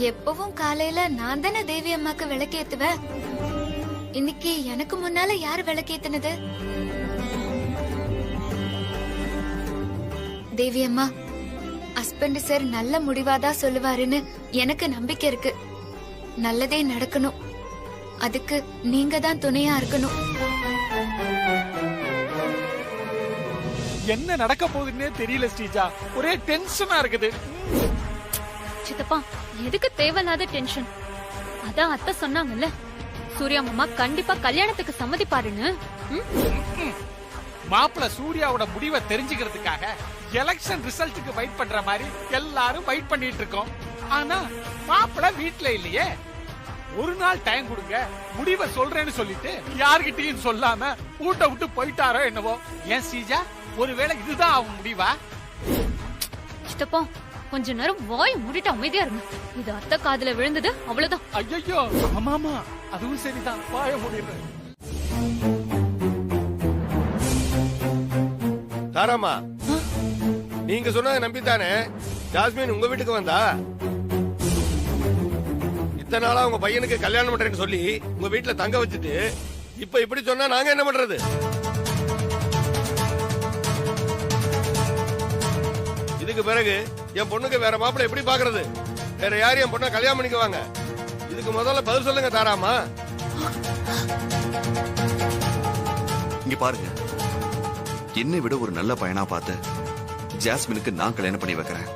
எப்பவும் காலையில நான் தானே தேவி அம்மாக்கு விளக்கேத்துவேன். இன்னைக்கு எனக்கு முன்னால யாரு விளக்கேத்துனது? தேவி அம்மா, ஹஸ்பண்ட் சார் நல்ல முடிவாதான் சொல்லுவாருன்னு எனக்கு நம்பிக்கை இருக்கு. நல்லதே நடக்கணும். அதுக்கு நீங்க தான் துணையா இருக்கணும். என்ன நடக்க போகுதுன்னே தெரியல ஸ்ரீஜா. ஒரே டென்ஷனா இருக்குது. சித்தப்பா, எதுக்கு தேவையில்லாத டென்ஷன்? அதான் அத்தை சொன்னாங்கல்ல, சூர்யா மாமா கண்டிப்பா கல்யாணத்துக்கு சம்மதிப்பாருன்னு. மாப்பிள்ள சூர்யாவோட முடிவை தெரிஞ்சுக்கிறதுக்காக எலெக்ஷன் ரிசல்ட்டுக்கு வெயிட் பண்ற மாதிரி எல்லாரும் வெயிட் பண்ணிட்டு இருக்கோம். ஆனா மாப்பிள்ள வீட்ல இல்லையே. ஒரு நாள் டைம் கொடுங்க, முடிவை சொல்றேன்னு சொல்லிட்டு யார்கிட்டயும் சொல்லாம வீட்டை விட்டு போயிட்டாரோ என்னவோ. ஏன் ஸ்ரீஜா, ஒருவேளை இதுதான் அவங்க முடிவா? சித்தப்பா, கொஞ்ச நேரம் வாய் மூடிட்டு அமைதியா இருங்க. இது அத்தை காதுல விழுந்தது, அவ்வளவுதான். ஐயோ, ஆமாமா, அதுவும் சரிதான். வாய முடிவு. தாராமா, நீங்க சொன்னதை நம்பித்தானே ஜாஸ்மின் உங்க வீட்டுக்கு வந்தா? இத்தனை நாளா உங்க பையனுக்கு கல்யாணம் பண்றேன்னு சொல்லி உங்க வீட்டுல தங்க வச்சுட்டு இப்ப இப்படி சொன்னா நாங்க என்ன பண்றது? இதுக்கு பிறகு என் பொண்ணுக்கு வேற மாப்பிள்ளை எப்படி பாக்குறது? வேற யாரும் என் பொண்ணை கல்யாணம் பண்ணிக்குவாங்க? இதுக்கு முதல்ல பதில் சொல்லுங்க தாராமா. இங்க பாருங்க, என்னை விட ஒரு நல்ல பையனா பார்த்து ஜாஸ்மினுக்கு நான் கல்யாணம் பண்ணி வைக்கிறேன்.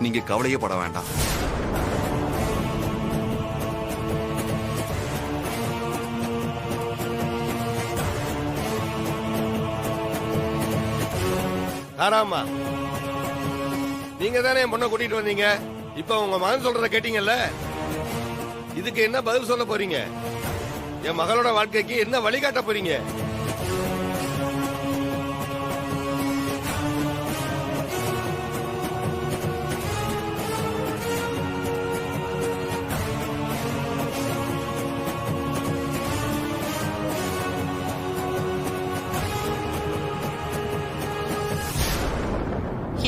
நீங்க கவலையே பட வேண்டாம். தாராமா, நீங்க தானே என் பொண்ணை கூட்டிட்டு வந்தீங்க. இப்ப உங்க மகன் சொல்றத கேட்டீங்கல்ல, இதுக்கு என்ன பதில் சொல்ல போறீங்க? என் மகளோட வாழ்க்கைக்கு என்ன வழிகாட்ட போறீங்க?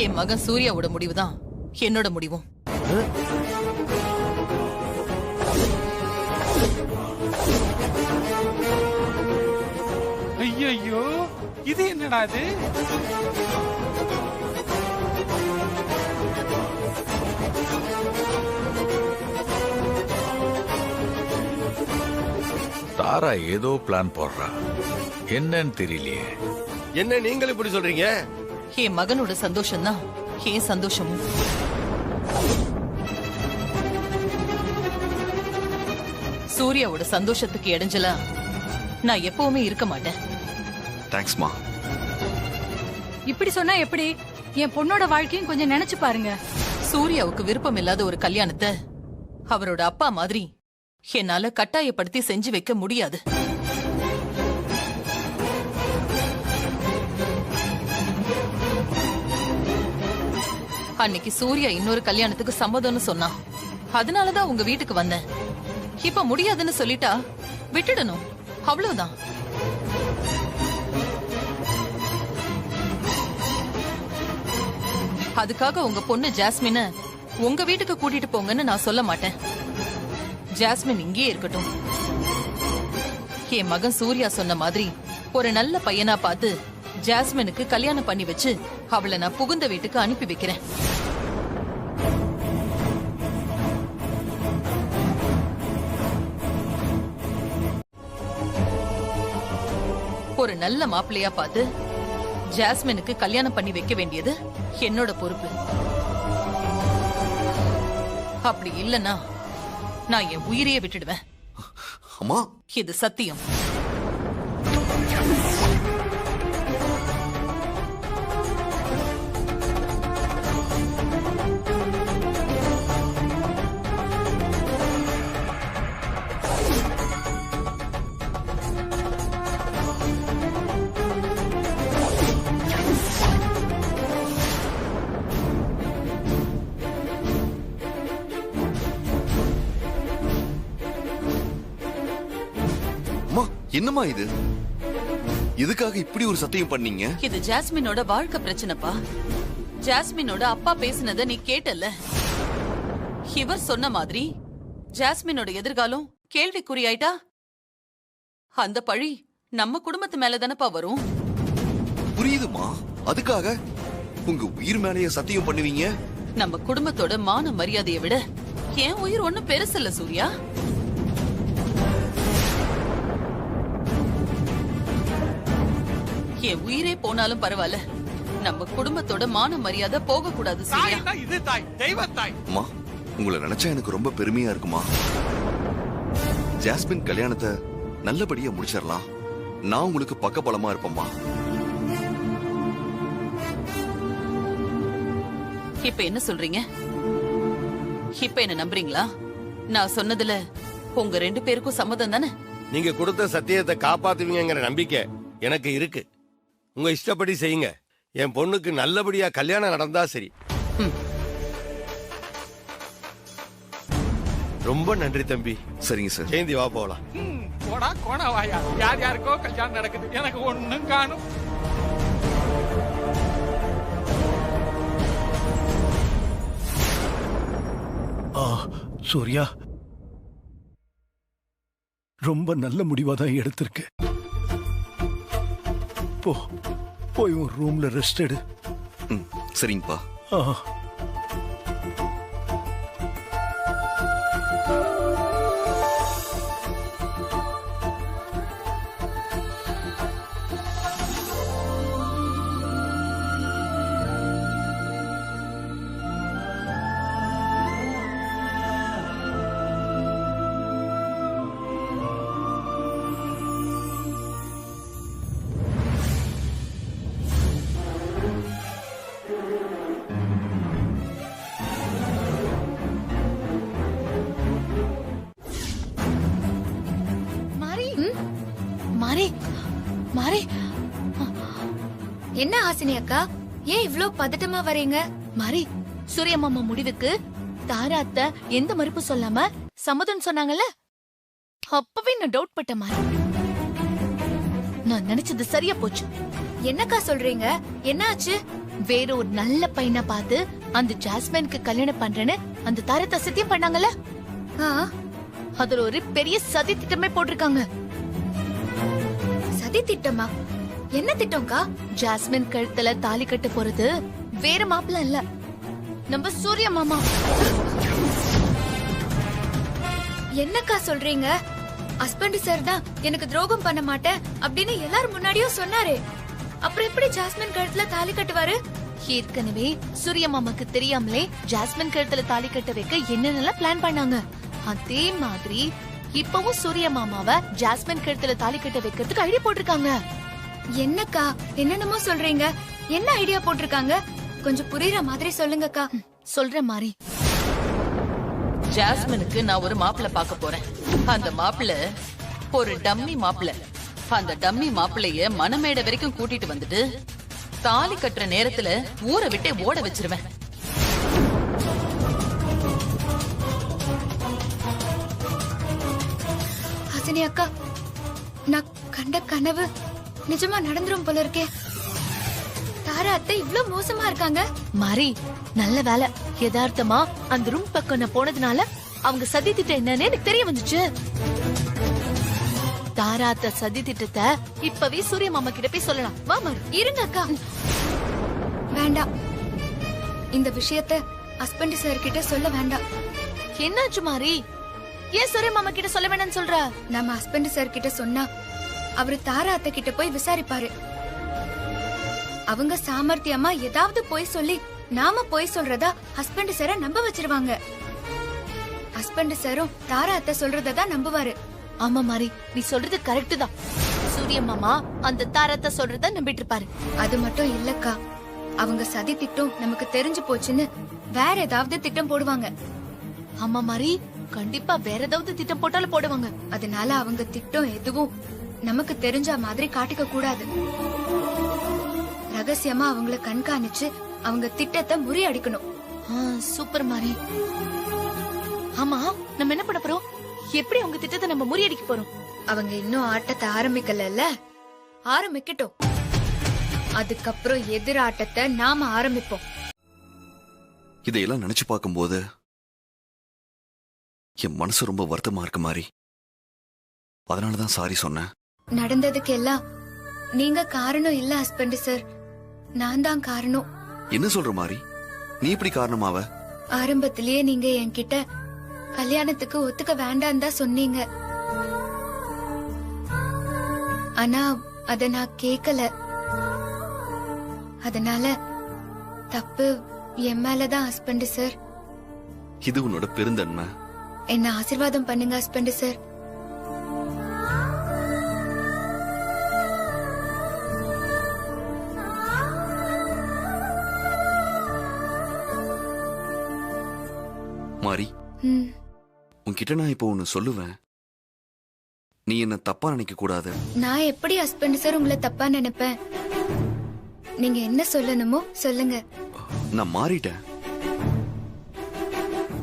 என் மகன் சூர்யாவோட முடிவுதான் என்னோட முடிவும். ஐயோ, இது என்னடா இது? தாரா ஏதோ பிளான் போடுறா, என்னன்னு தெரியலையே. என்ன நீங்கள் இப்படி சொல்றீங்க? என் மகனோட சந்தோஷம் தான் என் சந்தோஷமும். சூர்யாவோட சந்தோஷத்துக்கு இடைஞ்சலா நான் எப்பவுமே இருக்க மாட்டேன். தேங்க்ஸ்மா. இப்படி சொன்னா எப்படி? என் பொண்ணோட வாழ்க்கையும் கொஞ்சம் நினைச்சு பாருங்க. சூர்யாவுக்கு விருப்பம் இல்லாத ஒரு கல்யாணத்தை அவரோட அப்பா மாதிரி என்னால கட்டாயப்படுத்தி செஞ்சு வைக்க முடியாது. அன்னைக்கு சூர்யா இன்னொரு கல்யாணத்துக்கு சம்மதம்னு சொன்னா, அதனாலதான் உங்க வீட்டுக்கு வந்தேன். இப்ப முடியாதுன்னு சொல்லிட்டா விட்டுடணும், அவ்வளவுதான். அதுக்காக உங்க பொண்ணு ஜாஸ்மின உங்க வீட்டுக்கு கூட்டிட்டு போங்கன்னு நான் சொல்ல மாட்டேன். ஜாஸ்மின் இங்கேயே இருக்கட்டும். என் மகன் சூர்யா சொன்ன மாதிரி ஒரு நல்ல பையனா பார்த்து ஜாஸ்மினுக்கு கல்யாணம் பண்ணி வச்சு அவளை நான் புகுந்த வீட்டுக்கு அனுப்பி வைக்கிறேன். ஒரு நல்ல மாப்பிள்ளையா பார்த்து ஜாஸ்மினுக்கு கல்யாணம் பண்ணி வைக்க வேண்டியது என்னோட பொறுப்பு. அப்படி இல்லனா நான் என் உயிரையே விட்டுடுவேன். அம்மா, இது சத்தியம். என்னம்மா இது? எதுக்காக இப்படி ஒரு சத்தியம் பண்ணீங்க? இது ஜாஸ்மினோட வாழ்க்கை பிரச்சனைப்பா. ஜாஸ்மினோட அப்பா பேசினத நீ கேட்டல. இவர் சொன்ன மாதிரி ஜாஸ்மினோட எதிர்காலம் கேள்விக்குறியாயிட்டா அந்த பழி நம்ம குடும்பத்து மேலதானப்பா வரும். புரியுதுமா, அதுக்காக உங்க உயிர் மேலேயே சத்தியம் பண்ணுவீங்க? நம்ம குடும்பத்தோட மான மரியாதையை விட என் உயிர் ஒண்ணும் பெருசு இல்ல சூர்யா. என் உயிரே போனாலும் பரவாயில்ல, நம்ம குடும்பத்தோட மான மரியாதை போக கூடாது சூர்யா. தாய்னா இது தாய், தெய்வ தாய். அம்மா, உங்களை நினைச்சா எனக்கு ரொம்ப பெருமையா இருக்குமா. ஜாஸ்மின் கல்யாணத்தை நல்லபடியா முடிச்சிடலாம். நான் உங்களுக்கு பக்கபலமா இருப்பேம்மா. இப்ப என்ன சொல்றீங்க? இப்ப என்ன நம்புறீங்களா? நான் சொன்னதுல உங்க 2 பேருக்கும் சம்மதம் தானே? நீங்க கொடுத்த சத்தியத்தை காப்பாத்துவீங்கிற நம்பிக்கை எனக்கு இருக்கு. உங்க இஷ்டப்படி செய்யுங்க. என் பொண்ணுக்கு நல்லபடியா கல்யாணம் நடந்தா சரி. ரொம்ப நன்றி தம்பி. சரிங்க சார். ஜெயந்தி வா போகலாம். போடா கோணவாயா, யார் யாருக்கோ கல்யாணம் நடக்குது, எனக்கு ஒண்ணும் காணும். சூர்யா, ரொம்ப நல்ல முடிவா தான் எடுத்திருக்கு. போய் ஒரு ரூம்ல ரெஸ்ட் எடு. சரிங்கப்பா. மாறி, என்ன ஹாசினி அக்கா, ஏன் இவ்ளோ பதட்டமா வரீங்க? மாறி, சூர்யா மாமா முடிவுக்கு தாரா அத்தை எந்த மறுப்பு சொல்லாம சம்மதம் சொன்னாங்கல்ல, அப்பவே நான் டவுட் பட்ட மாதிரி. நான் நினைச்சது சரியா போச்சு. என்னக்கா சொல்றீங்க? என்ன ஆச்சு? வேற ஒரு நல்ல பையனை பார்த்து அந்த ஜாஸ்மினுக்கு கல்யாணம் பண்றேன்னு அந்த தாரத்தை சத்தியம் பண்ணாங்கல்ல, அதுல ஒரு பெரிய சதி திட்டமே போட்டிருக்காங்க. சதி திட்டமா? என்ன திட்டம்க்கா? ஜாஸ்மின் கழுத்துல தாலி கட்ட போறது வேற மாப்பிள்ள இல்ல, நம்ம சூர்யா மாமா. என்னக்கா சொல்றீங்க? ஹஸ்பண்ட் சார் தான் எனக்கு துரோகம் பண்ண மாட்டேன் அப்படின்னு எல்லாரும் முன்னாடியும் சொன்னாரே, அப்புறம் எப்படி ஜாஸ்மின் கழுத்துல தாலி கட்டுவாரு? ஏற்கனவே சூர்யா மாமாக்கு தெரியாமலே ஜாஸ்மின் கழுத்துல தாலி கட்ட வைக்க என்னென்னலாம் பிளான் பண்ணாங்க. அதே மாதிரி இப்பவும் சூர்யா மாமாவை ஜாஸ்மின் கழுத்துல தாலி கட்ட வைக்கிறதுக்கு ஐடியா போட்டிருக்காங்க. என்னக்கா என்னென்னமோ சொல்றீங்க? என்ன ஐடியா போட்டிருக்காங்க? கொஞ்சம் புரியுற மாதிரி சொல்லுங்கக்கா. சொல்ற மாதிரி. ஜாஸ்மினுக்கு நான் ஒரு மாப்பிள்ளை பார்க்க போறேன். அந்த மாப்பிள்ளை ஒரு டம்மி மாப்பிள்ளை. அந்த டம்மி மாப்பிள்ளைய மணமேடை வரைக்கும் கூட்டிட்டு வந்துட்டு தாலி கட்டுற நேரத்துல ஊரை விட்டே ஓட வச்சிருவேன். ஹாசினி அக்கா, நான் கண்ட கனவு நிஜமா நடந்துரும் போல இருக்கே. தாரா அத்தை இவ்ளோ மோசமா இருக்காங்க. மாறி, நல்ல வேலை யதார்த்தமா அந்த ரூம் பக்கம் நான் போனதுனால அவங்க சதி திட்டம் என்னன்னு எனக்கு தெரிய வந்துச்சு. தாரா அத்தை சதி திட்டத்தை இப்பவே சூர்யா மாமா கிட்ட போய் சொல்லலாம். வா மாறி. இருங்க அக்கா, வேண்டாம். இந்த விஷயத்த ஹஸ்பண்ட் சார் கிட்ட சொல்ல வேண்டாம். என்னாச்சு மாறி? ஏன் சூர்யா மாமா கிட்ட சொல்ல வேண்டாம்னு சொல்ற? நம்ம ஹஸ்பண்ட் சார் கிட்ட சொன்னா அவரு தாரா அத்தை கிட்ட போய் விசாரிப்பாரு. அவங்க சாமர்த்தியமா ஏதாவது போய் சொல்லி நாம போய் சொல்றதா ஹஸ்பண்ட் சார நம்ப வச்சிருவாங்க. ஹஸ்பண்ட் சாரும் தாரா அத்தை சொல்றதான் நம்புவாரு. ஆமா மாறி, நீ சொல்றது கரெக்ட் தான். சூர்யா மாமா அந்த தாரத்தை சொல்றத நம்பிட்டு இருப்பாரு. அது மட்டும் இல்லக்கா, அவங்க சதி திட்டம் நமக்கு தெரிஞ்சு போச்சுன்னு வேற ஏதாவது திட்டம் போடுவாங்க. ஆமா மாறி, கண்டிப்பா வேற ஏதாவது திட்டம் போட்டாலும் போடுவாங்க. அதனால அவங்க திட்டம் எதுவும் நமக்கு தெரிஞ்ச மாதிரி காட்டிக்க கூடாது. ரகசியமா அவங்கள கண்காணிச்சு அவங்க திட்டத்தை முறியடிக்கணும். சூப்பர் மாறி. ஆமா, நம்ம என்ன பண்ண போறோம்? எப்படி அவங்க திட்டத்தை நம்ம முறியடிக்க போறோம்? அவங்க இன்னும் ஆட்டத்தை ஆரம்பிக்கல, ஆரம்பிக்கட்டும். அதுக்கப்புறம் எதிர் ஆட்டத்தை நாம ஆரம்பிப்போம். இதையெல்லாம் நினைச்சு பார்க்கும்போது என் மனசு ரொம்ப வருத்தமா இருக்கு மாறி. அதனாலதான் சாரி சொன்னேன். நடந்ததுக்கு எல்லாம் நீங்க காரணம் இல்ல ஹஸ்பண்ட் சார், நான் தான் காரணம். என்ன சொல்ற மாறி? நீ இப்படி காரணமாவ? ஆரம்பத்திலேயே நீங்க என்கிட்ட கல்யாணத்துக்கு ஒத்துக்க வேண்டாம் தான் சொன்னீங்க. ஆனா அத நான் கேக்கல. அதனால தப்பு என் மேலதான் ஹஸ்பண்ட் சார். இது உன்னோட பெருந்தன்மை. என்ன ஆசீர்வாதம் பண்ணுங்க ஹஸ்பண்ட் சார். மாறி, உன்கிட்ட நான் இப்போ ஒன்னு சொல்லுவேன். நீ என்ன தப்பா நினைக்க கூடாது. நான் எப்படி ஹஸ்பண்ட் சார் உங்களை தப்பா நினைப்பேன்? நீங்க என்ன சொல்லணுமோ சொல்லுங்க. நான் மாறிட்டேன்,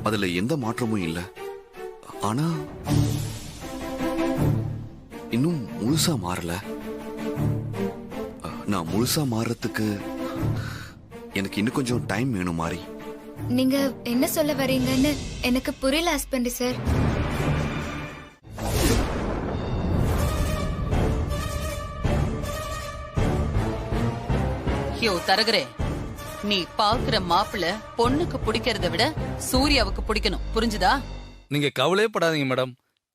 அதுல எந்த மாற்றமும் இல்ல. ஆனா இன்னும் முழுசா மாறல. நான் முழுசா மாறறதுக்கு எனக்கு இன்னும் கொஞ்சம் டைம் வேணும் மாறி. நீங்க என்ன சொல்ல வரீங்கன்னு எனக்கு புரியல ஹஸ்பண்ட் சார். யோ தரகரே, நீ பாக்குற மாப்பிள்ள பொண்ணுக்கு பிடிக்கிறத விட சூர்யாவுக்கு பிடிக்கணும், புரிஞ்சுதா? நீங்க கவலையே படாதீங்க மேடம்,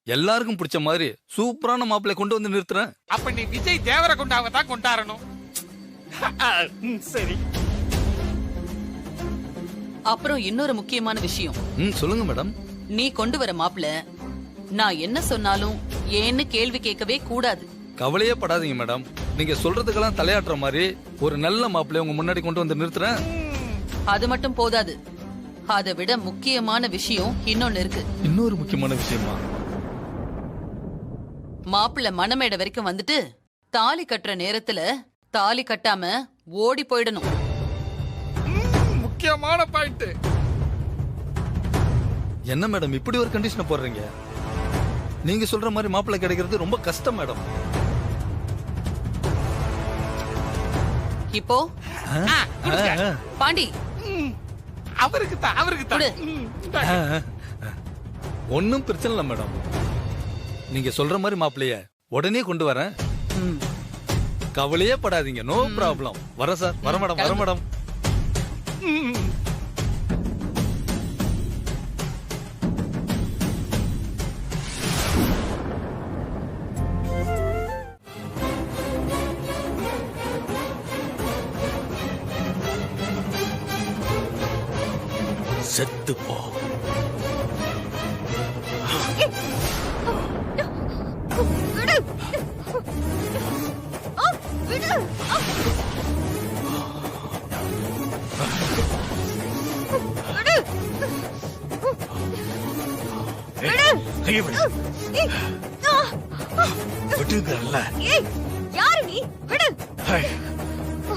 எல்லாருக்கும் பிடிச்ச மாதிரி சூப்பரான மாப்பிள்ளை கொண்டு வந்து நிறுத்துறேன். அப்ப நீ விஜய் தேவரகுண்டாவை தான் கொண்டாடணும். சரி. அப்புறம் இன்னொரு முக்கியமான விஷயம். சொல்லுங்க மேடம். நீ கொண்டு வர மாப்பிள்ள நான் என்ன சொன்னாலும் ஏன்னு கேள்வி கேட்கவே கூடாது. கவலையே படாதீங்க மேடம், நீங்க சொல்றதுக்கெல்லாம் தலையாட்டுற மாதிரி ஒரு நல்ல மாப்பிள்ளை உங்க முன்னாடி கொண்டு வந்து நிறுத்துறேன். அது மட்டும் போதாது, அதை விட முக்கியமான விஷயம் இன்னொன்னு இருக்கு. இன்னொரு முக்கியமான விஷயமா? மாப்பிள்ள மணமேடை வரைக்கும் வந்துட்டு தாலி கட்டுற நேரத்துல தாலி கட்டாம ஓடி போயிடணும். முக்கியமான பாயிண்ட். என்ன மேடம் இப்படி ஒரு கண்டிஷனை போடுறீங்க? நீங்க சொல்ற மாதிரி மாப்பிள்ளை கிடைக்கிறது ரொம்ப கஷ்டம் மேடம். இப்போ பாண்டி அவருக்கு தான். ஒன்னும் பிரச்சனை இல்ல மேடம், நீங்க சொல்ற மாதிரி மாப்பிள்ளைய உடனே கொண்டு வரேன். கவலையே படாதீங்க, நோ ப்ராப்ளம். வர சார், வர மேடம், வர மேடம். செத்து போ.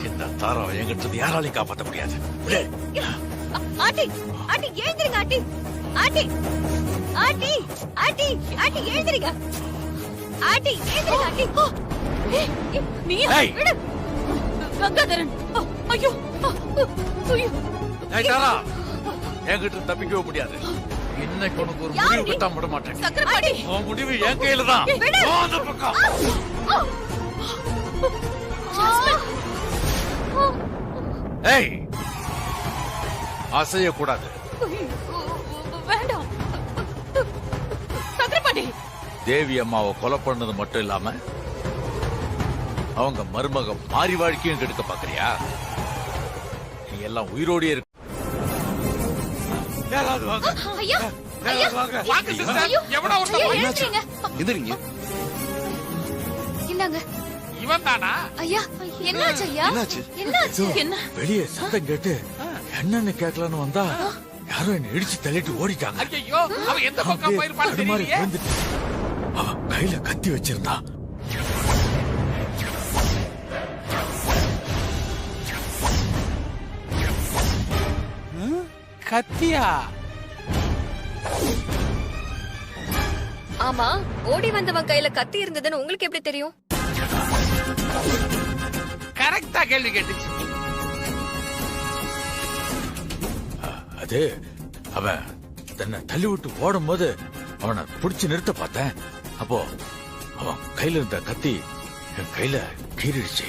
இந்த தாரம் எங்கிட்ட யாராலையும் காப்பாற்ற முடியாது. ஆட்டி ஆட்டி எழுந்திருங்க. ஆட்டி ஆட்டி ஆட்டி ஆட்டி ஆட்டி எழுந்திருங்க. ஆட்டி எழுந்திருங்க. ஆட்டி நீ விடு. கங்காதரன், ஐயோ தாரா, என்கிட்ட தப்பிக்கவே முடியாது. இன்னைக்கு உனக்கு ஒரு முடிவு கட்ட விட மாட்டேன். சக்கரபாணி, உன் முடிவு என் கையில தான். ஏய், அசையக்கூடாது. வேண்டாம் சக்கரபாணி. தேவி அம்மாவை கொலை பண்ணது மட்டும் இல்லாம அவங்க மருமக மாறி வாழ்க்கையும் கெடுக்க பாக்குறியா? நீ எல்லாம் உயிரோடியே இருக்கு. ஐயா ஐயா வாங்க சிஸ்டர், எவனோ எழுந்திருங்க. எந்திரிங்க. இந்தாங்க. இவன் தானா? ஐயா என்னாச்சு? ஐயா என்னாச்சு? என்னாச்சு? என்ன? வெளியே சத்தம் கேட்டு என்னன்னு கேட்கலான்னு வந்தா யாரோ என்ன இடிச்சு தள்ளிட்டு ஓடிட்டாங்க. ஐயோ, அவன் எந்த பக்கம் போயிருப்பான்னு தெரியலையே. அவன் கையில கத்தி வச்சிருந்தா. கத்தியா? ஆமா, ஓடி வந்தவன் கையில கத்தி இருந்ததுன்னு உங்களுக்கு எப்படி தெரியும்? கரெக்டா கேள்வி கேட்டுச்சு. அது அவன் தன்னை தள்ளி விட்டு ஓடும் போது அவனை பிடிச்சு நிறுத்த பார்த்தேன். அப்போ அவன் கையில இருந்த கத்தி என் கையில கீறிடுச்சு.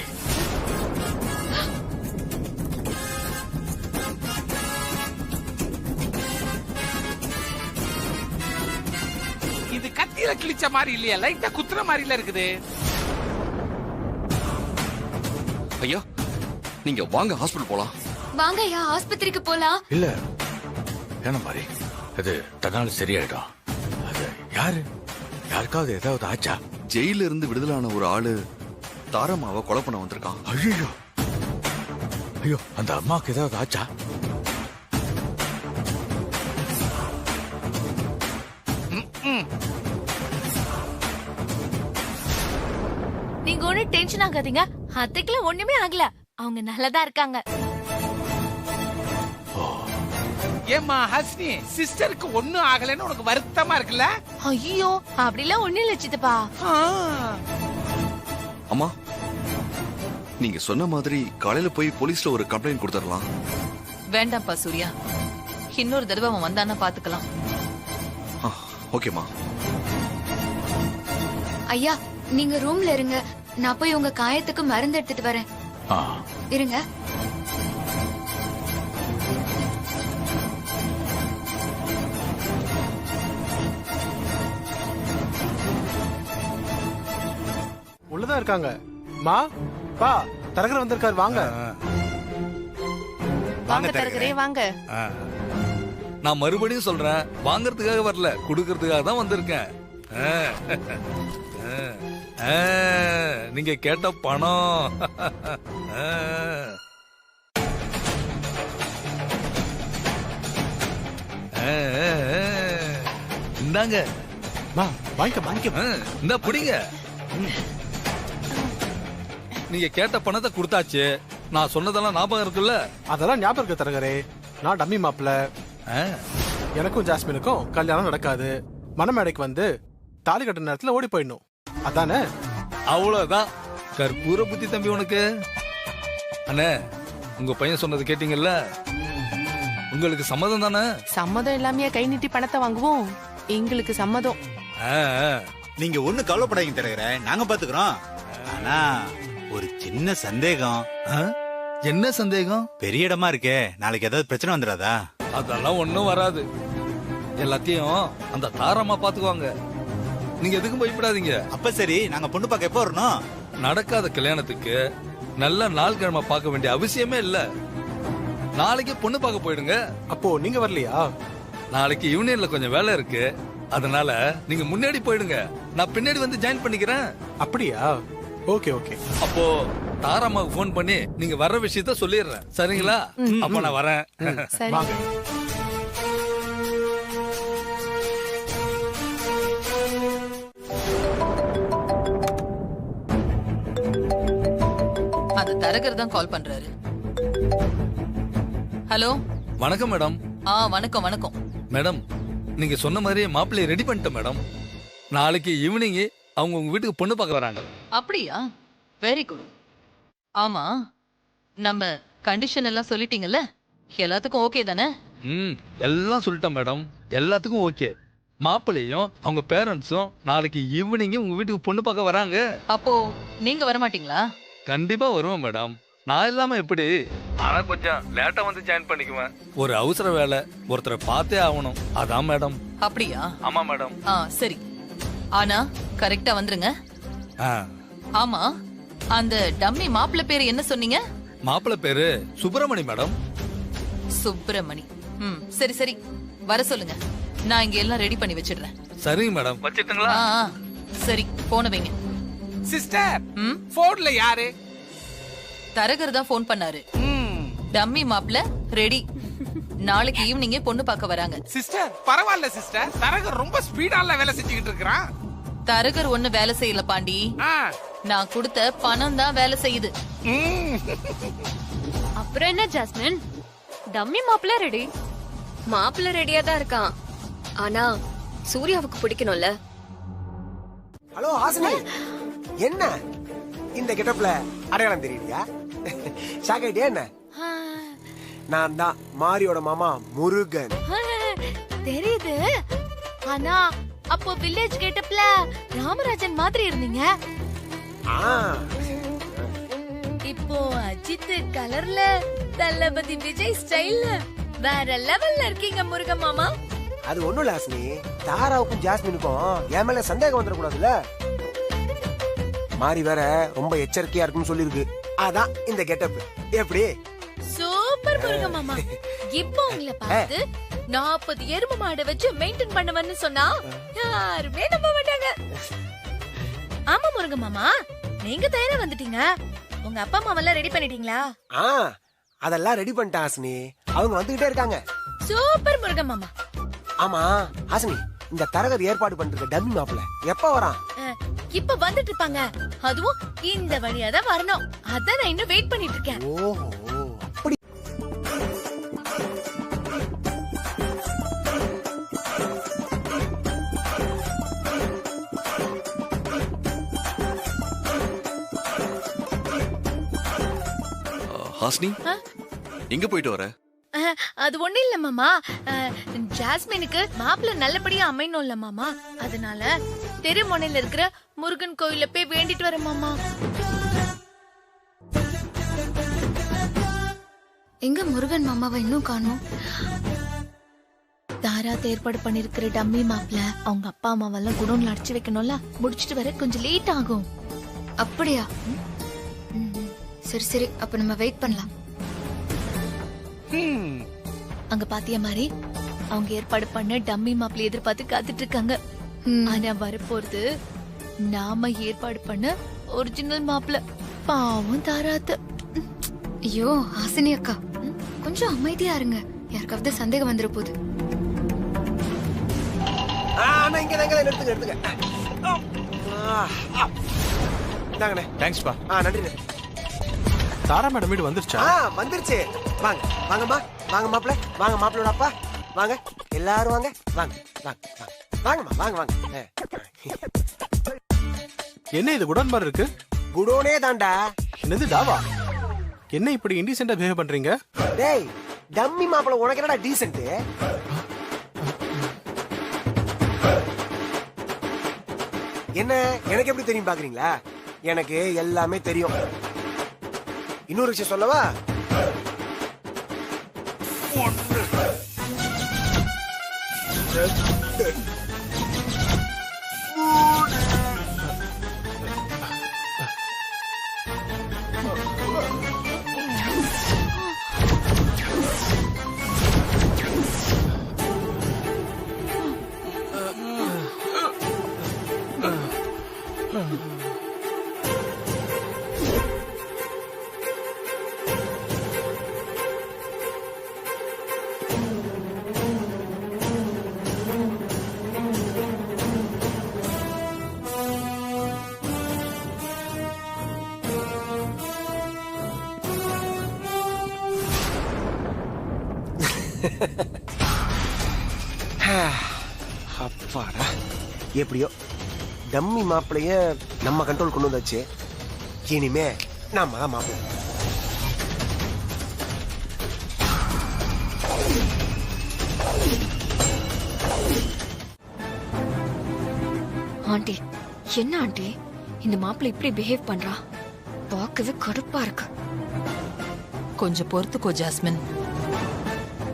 இது கத்தியில கிழிச்ச மாதிரி இல்லையா, லைட்டா குத்துற மாதிரில இருக்குது. ஐயா நீங்க வாங்க ஹாஸ்பிடல் போலாம். வாங்க ஐயா, ஆஸ்பத்திரிக்கு போலாம். இல்ல என்ன மாதிரி அது தன்னால சரியாயிடும். அது யாரு, யாருக்காவது ஏதாவது ஆச்சா? ஜெயில இருந்து விடுதலான ஒரு ஆளு தாரம்மாவை கொலை பண்ண வந்திருக்கான். ஐயோ ஐயோ, அந்த அம்மாவுக்கு ஏதாவது ஆச்சா? நீங்க ஒண்ணு டென்ஷன் ஆகாதீங்க, அத்தைக்குலாம் ஒண்ணுமே ஆகல, அவங்க நல்லதா இருக்காங்க. ஏமா ஹஸ்னி, சிஸ்டருக்கு ஒண்ணும் ஆகலைன்னு உனக்கு வருத்தமா இருக்குல்ல? ஐயோ அப்படிலாம் ஒண்ணு இல்ல சித்தப்பா. அம்மா நீங்க சொன்ன மாதிரி காலையில போய் போலீஸ்ல ஒரு கம்ப்ளைண்ட் கொடுத்துடலாம். வேண்டாம்ப்பா சூர்யா, இன்னொரு தடவை அவன் வந்தான்னா பாத்துக்கலாம். ஓகேமா. ஐயா நீங்க ரூம்ல இருங்க, நான் போய் உங்க காயத்துக்கு மருந்து எடுத்துட்டு வரேன். இருங்க. உள்ளதான் இருக்காங்க. மா பா, தரகர் வந்திருக்காரு, வாங்க. வாங்க தரகரே வாங்க. நான் மறுபடியும் சொல்றேன், வாங்கறதுக்காக வரல, குடுக்கறதுக்காக தான் வந்திருக்கேன். நீங்க கேட்ட பணம். இந்தாங்க. இந்த புடிங்க. நீங்க கேட்ட பணத்தை கொடுத்தாச்சு. நான் சொன்னதெல்லாம் ஞாபகம் இருக்குல்ல? அதெல்லாம் ஞாபகம் இருக்கு தரகரே. நான் டம்மி மாப்பிள்ள. எனக்கும் ஜாஸ்மினுக்கும் கல்யாணம் நடக்காது. மணமேடைக்கு வந்து தாலி கட்ட நேரத்துல ஓடி போயிடணும், அதானே? அவ்வளவுதான். கற்பூர புத்தி தம்பி உனக்கு. அண்ணே, உங்க பையன் சொன்னது கேட்டீங்கல்ல? உங்களுக்கு சம்மதம் தானே? சம்மதம் இல்லாமயே கை நீட்டி பணத்தை வாங்குவோம். எங்களுக்கு சம்மதம். நீங்க ஒண்ணு கவலைப்படாதீங்க தரகர, நாங்க பாத்துக்கிறோம். ஆனா ஒரு சின்ன சந்தேகம். என்ன சந்தேகம்? பெரிய இடமா இருக்கே, நாளைக்கு ஏதாவது பிரச்சனை வந்துடாதா? அதெல்லாம் ஒண்ணும் வராது. எல்லாத்தையும் அந்த தாரமா பாத்துக்குவாங்க. நீங்க எதுக்கும் பயப்படாதீங்க. அப்ப சரி, நாங்க பொண்ணு பார்க்க எப்போ வரணும்? நடக்காத கல்யாணத்துக்கு நல்ல நாள் கிழமை பார்க்க வேண்டிய அவசியமே இல்ல. நாளைக்கு பொண்ணு பார்க்க போயிடுங்க. அப்போ நீங்க வரலையா? நாளைக்கு யூனியன்ல கொஞ்சம் வேலை இருக்கு, அதனால நீங்க முன்னாடி போயிடுங்க, நான் பின்னாடி வந்து ஜாயின் பண்ணிக்கிறேன். அப்படியா? Okay okay. அப்போ தாராமாவுக்கு போன் பண்ணி நீங்க வர்ற விஷயத்த சொல்லிடுறேன், சரிங்களா? அப்ப நான் வரேன். வாங்க. அந்த தரகர் தான் கால் பண்றாரு. ஹலோ. வணக்கம் மேடம். வணக்கம் வணக்கம் மேடம், நீங்க சொன்ன மாதிரி மாப்பிள்ளைய ரெடி பண்ணிட்டேன் மேடம். நாளைக்கு ஈவினிங் அவங்க உங்க வீட்டுக்கு பொண்ணு பார்க்க வராங்க. அப்படியா? Very good. ஆமா, நம்ம கண்டிஷன் எல்லாம் சொல்லிட்டீங்கல்ல? எல்லாத்துக்கும் ஓகே தானே? எல்லாம் சொல்லிட்டேன் மேடம், எல்லாத்துக்கும் ஓகே. மாப்பிள்ளையும் அவங்க பேரண்ட்ஸும் நாளைக்கு ஈவினிங் உங்க வீட்டுக்கு பொண்ணு பார்க்க வராங்க. அப்போ நீங்க வர மாட்டீங்களா? கண்டிப்பா வருவேன் மேடம். நான் இல்லாம எப்படி? ஆனா கொஞ்சம் லேட்டா வந்து ஜாயின் பண்ணிக்குவேன். ஒரு அவசர வேலை, ஒருத்தரை பார்த்தே ஆகணும், அதான் மேடம். அப்படியா? ஆமா மேடம். சரி, ஆனா கரெக்டா வந்துருங்க. ஆமா, அந்த டம்மி மாப்பிள்ளை பேரு என்ன சொன்னீங்க? மாப்பிள்ளை பேரு சுப்பிரமணி மேடம். சுப்பிரமணி. சரி சரி, வர சொல்லுங்க, நான் இங்க எல்லாம் ரெடி பண்ணி வச்சிடுறேன். சரிங்க மேடம், வச்சிட்டுங்களா? சரி, போன வைங்க. சிஸ்டர், போன்ல யாரு? தரகர் தான் போன் பண்ணாரு. டம்மி மாப்பிள்ள ரெடி, நாளைக்கு ஈவினிங்கே பொண்ணு பார்க்க வராங்க. சிஸ்டர் பரவாயில்ல சிஸ்டர், தரகர் ரொம்ப ஸ்பீடால வேலை செஞ்சுக்கிட்டு இருக்கான். தரகர் ஒண்ணு வேலை செய்யல பாண்டி, நான் கொடுத்த பணம் தான் வேலை செய்யுது. அப்புறம் என்ன ஜாஸ்மின், டம்மி மாப்பிள்ள ரெடி. மாப்பிள்ள ரெடியா தான் இருக்கான், ஆனா சூர்யாவுக்கு பிடிக்கணும்ல. ஹலோ ஹாசினி, என்ன இந்த கெட்டப்ல அடையாளம் தெரியலையா? ஷாக் ஆயிட்டியா என்ன? நான் தான் மாரியோட மாமா முருகன். தெரியுது. ஆனா அப்போ வில்லேஜ் கெட்டப்ல ராமராஜன் மாதிரி இருந்தீங்க. இப்போ அஜித் கலர்ல தளபதி விஜய் ஸ்டைல்ல வேற லெவல்ல இருக்கீங்க முருகன் மாமா. அது ஒண்ணும் இல்ல ஹாசினி, தாராவுக்கும் ஜாஸ்மினுக்கும் என் மேல சந்தேகம் வந்துடக்கூடாதுல்ல. மாறி வேற ரொம்ப எச்சரிக்கையா இருக்குன்னு சொல்லிருக்கு. அதான் இந்த கெட்டப். எப்படி சூப்பர் முருகன் மாமா. இப்போ உங்களை பார்த்து 40 எருமை மாடு வச்சு மெயின்டைன் பண்ணுவேன்னு சொன்னா யாருமே நம்ப மாட்டாங்க. ஆமா முருகன் மாமா, நீங்க தயாரா வந்துட்டீங்க. உங்க அப்பா அம்மாவெல்லாம் ரெடி பண்ணிட்டீங்களா? அதெல்லாம் ரெடி பண்ணிட்டேன் ஹாசினி, அவங்க வந்துகிட்டே இருக்காங்க. சூப்பர் முருகன் மாமா. ஆமா ஹாசினி, இந்த தரகர் ஏற்பாடு பண்ற டம்மி மாப்பிள்ள எப்ப வரான்? இப்ப வந்துட்டு இருப்பாங்க. அதுவும் இந்த வழியா தான் வரணும். அதான் நான் இன்னும் வெயிட் பண்ணிட்டு இருக்கேன். ஓஹோ, அப்படி. ஹாஸ்னி, எங்க போயிட்டு வர? அது ஒண்ணு இல்ல மாமா, ஜாஸ்மினுக்கு மாப்பிள்ள நல்லபடியா அமையணும்ல மாமா. அதனால தெருமுனையில இருக்கிற முருகன் கோயில போய் வேண்டிட்டு வர மாமா. எங்க முருகன் மாமாவை இன்னும் காணோம்? தாராத் ஏற்பாடு பண்ணிருக்கிற டம்மி மாப்பிள்ள அவங்க அப்பா அம்மாவெல்லாம் குடோன்ல அடிச்சு வைக்கணும்ல, முடிச்சிட்டு வர கொஞ்சம் லேட் ஆகும். அப்படியா? சரி சரி, அப்ப நம்ம வெயிட் பண்ணலாம். அங்க பாத்தியா மாதிரி அவங்க ஏற்பாடு பண்ண டம்மி மாப்பிள்ள எதிர்பார்த்து காத்துட்டு இருக்காங்க. ஆனா வரப்போறது நாம ஏற்பாடு பண்ண ஒரிஜினல் மாப்பிள்ள. பாவம் தாராத்து. ஐயோ ஹாசினி அக்கா, கொஞ்சம் அமைதியா இருங்க. யாருக்காவது சந்தேகம் வந்துட போகுது. நன்றி. தாரா மேடம் வீடு வந்துருச்சா? வந்துருச்சு. வாங்க வாங்கம்மா, வாங்க மாப்பிள்ள, வாங்க மாப்பிள்ளோட அப்பா, வாங்க எல்லாரும் வாங்க, வாங்க வாங்க வாங்கம்மா, வாங்க வாங்க. என்ன இது குடோன் மாதிரி இருக்கு? குடோனே தாண்டா. என்னது டாவா? என்ன இப்படி இன்டிசென்ட்டா பிஹேவ் பண்றீங்க? டேய், டம்மி மாப்பிள்ள உனக்கு என்னடா டீசென்ட்? என்ன எனக்கு எப்படி தெரியும் பாக்குறீங்களா? எனக்கு எல்லாமே தெரியும். இன்னொரு விஷயம் சொல்லவா? அப்பாடா, எப்படியோ டம்மி மாப்பிளைய நம்ம கண்ட்ரோல் கொண்டு வந்தாச்சு. இனிமே நம்ம தான் மாப்பிள்ளை. ஆண்டி, என்ன ஆண்டி இந்த மாப்பிள்ளை இப்படி பிஹேவ் பண்றா? பார்க்கவே கடுப்பா இருக்கு. கொஞ்சம் பொறுத்துக்கோ ஜாஸ்மின்.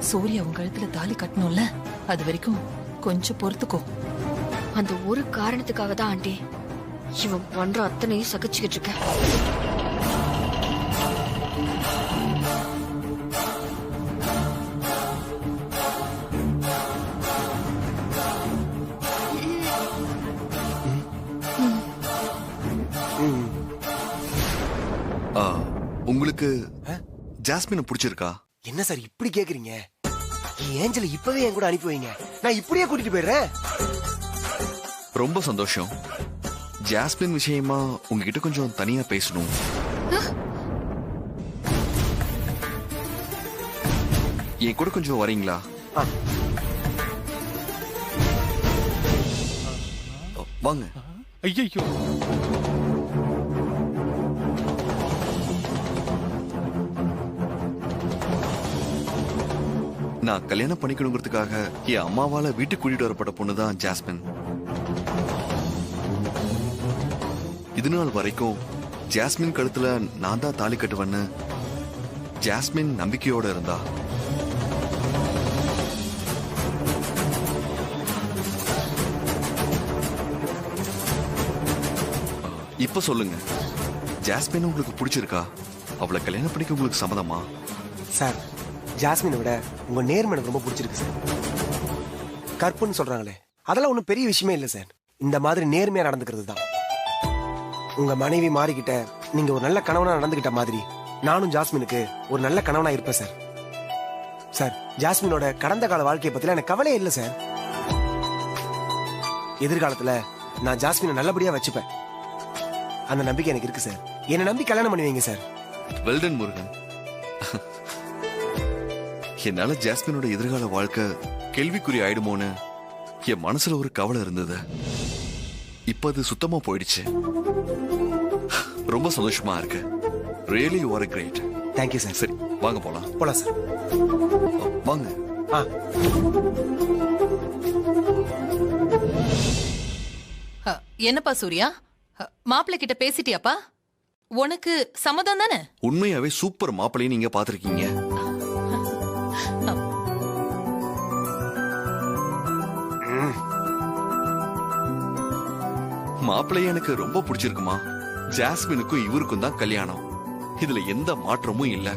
சூர்யா உங்க கழுத்துல தாலி கட்டணும்ல, அது வரைக்கும் கொஞ்சம் பொறுத்துக்கோ. அந்த ஒரு காரணத்துக்காக தான் ஆண்டி இவன் பண்ற அத்தனையும் சகிச்சுக்கிட்டு இருக்க. உங்களுக்கு ஜாஸ்மின் பிடிச்சிருக்கா? என்ன சார் இப்படி கேக்குறீங்க? ஏஞ்சல இப்பவே என் கூட அனுப்பி வைங்க, நான் இப்படியே கூட்டிட்டு போயிடுறேன். ரொம்ப சந்தோஷம். ஜாஸ்மின் விஷயமா உங்ககிட்ட கொஞ்சம் தனியா பேசணும். என் கூட கொஞ்சம் வரீங்களா? வாங்க. ஐயோ, நான் கல்யாணம் பண்ணிக்கணுங்கிறதுக்காக என் அம்மாவால வீட்டுக்கு கூட்டிட்டு வரப்பட்ட பொண்ணுதான் ஜாஸ்மின். இது நாள் வரைக்கும் ஜாஸ்மின் கழுத்துல நான் தான் தாலி கட்டுவேன்னு ஜாஸ்மின் நம்பிக்கையோட இருந்தா. இப்ப சொல்லுங்க, ஜாஸ்மின் உங்களுக்கு பிடிச்சிருக்கா? அவளை கல்யாணம் பண்ணிக்க உங்களுக்கு சம்மதமா? சார், ஜாஸ்மினை விட உங்க நேர்மை எனக்கு ரொம்ப பிடிச்சிருக்கு சார். கற்புன்னு சொல்றாங்களே, அதெல்லாம் ஒன்றும் பெரிய விஷயமே இல்லை சார். இந்த மாதிரி நேர்மையா நடந்துக்கிறது தான். உங்க மனைவி மாறிக்கிட்ட நீங்க ஒரு நல்ல கணவனா நடந்துகிட்ட மாதிரி நானும் ஜாஸ்மினுக்கு ஒரு நல்ல கணவனா இருப்பேன் சார். சார், ஜாஸ்மினோட கடந்த கால வாழ்க்கையை பத்தில எனக்கு கவலையே இல்லை சார். எதிர்காலத்துல நான் ஜாஸ்மினை நல்லபடியா வச்சுப்பேன். அந்த நம்பிக்கை எனக்கு இருக்கு சார். என்னை நம்பி கல்யாணம் பண்ணுவீங்க சார். வெல்டன் முருகன். என்னால ஜாஸ்மினோட எதிர்கால வாழ்க்கை கேள்விக்குறி ஆயிடுமோன்னு என் மனசுல ஒரு கவலை இருந்தது. இப்ப அது சுத்தமா போயிடுச்சு. ரொம்ப சந்தோஷமா இருக்கு. Really you are great. Thank you sir. சரி, வாங்க போலாம். போலாம் சார். வாங்க. என்னப்பா சூர்யா, மாப்பிள்ளை கிட்ட பேசிட்டியாப்பா? உனக்கு சம்மதம் தானே? உண்மையாவே சூப்பர் மாப்பிள்ளையை நீங்க பாத்திருக்கீங்க. மாப்பிள்ளைய எனக்கு ரொம்ப பிடிச்சிருக்குமா. ஜாஸ்மினுக்கும் இவருக்கும் தான் கல்யாணம். இதுல எந்த மாற்றமும் இல்ல.